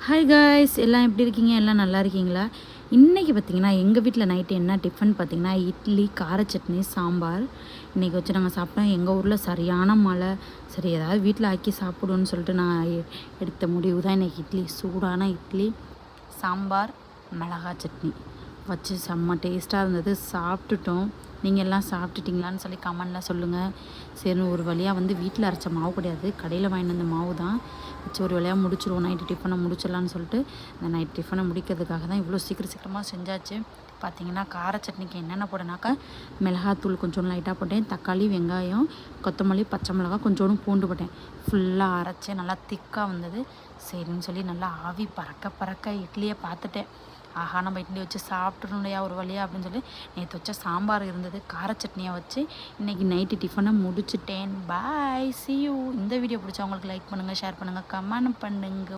Hi guys, எல்லாம் எப்படி இருக்கீங்க? எல்லாம் நல்லா இருக்கீங்களா? இன்றைக்கி பார்த்திங்கன்னா எங்கள் வீட்டில் நைட்டு என்ன டிஃபன் பார்த்திங்கன்னா இட்லி, கார சட்னி, சாம்பார் இன்றைக்கி வச்சு நாங்கள் சாப்பிட்டோம். எங்கள் ஊரில் சரியான மழை. சரி ஏதாவது வீட்டில் ஆக்கி சாப்பிடுன்னு சொல்லிட்டு நான் எடுத்த முடிவு தான் இன்றைக்கி இட்லி. சூடான இட்லி, சாம்பார், மிளகா சட்னி வச்சு செம்ம டேஸ்ட்டாக இருந்தது. சாப்பிட்டுட்டோம். நீங்கள் எல்லாம் சாப்பிட்டுட்டிங்களான்னு சொல்லி கமெண்டில் சொல்லுங்கள். சரி, ஒரு வழியாக வீட்டில் அரைச்ச மாவு கிடையாது, கடையில் வாங்கிட்டு வந்த மாவு தான் வச்சு ஒரு வழியாக முடிச்சிடுவோம். நைட்டு டிஃபனை முடிச்சிடலான்னு சொல்லிட்டு அந்த நைட் டிஃபனை முடிக்கிறதுக்காக தான் இவ்வளோ சீக்கிரமாக செஞ்சாச்சு. பார்த்திங்கன்னா கார சட்னிக்கு என்னென்ன போட்டேனாக்கா, மிளகாத்தூள் கொஞ்சோண்டு லைட்டாக போட்டேன், தக்காளி, வெங்காயம், கொத்தமல்லி, பச்சை மிளகா, கொஞ்சோண்டு பூண்டு போட்டேன். ஃபுல்லாக அரைச்சி நல்லா திக்காக வந்தது. சரின்னு சொல்லி நல்லா ஆவி பறக்க இட்லியை பார்த்துட்டேன். ஆஹா, நம்ம இட்லி வச்சு சாப்பிட்றோம் இல்லையா ஒரு வழியாக அப்படின்னு சொல்லி நேற்று வச்ச சாம்பார் இருந்தது, கார சட்னியை வச்சு இன்றைக்கி நைட்டு டிஃபனை முடிச்சுட்டேன். பாய், see you. இந்த வீடியோ பிடிச்சா உங்களுக்கு லைக் பண்ணுங்கள், ஷேர் பண்ணுங்கள், கமெண்ட் பண்ணுங்க.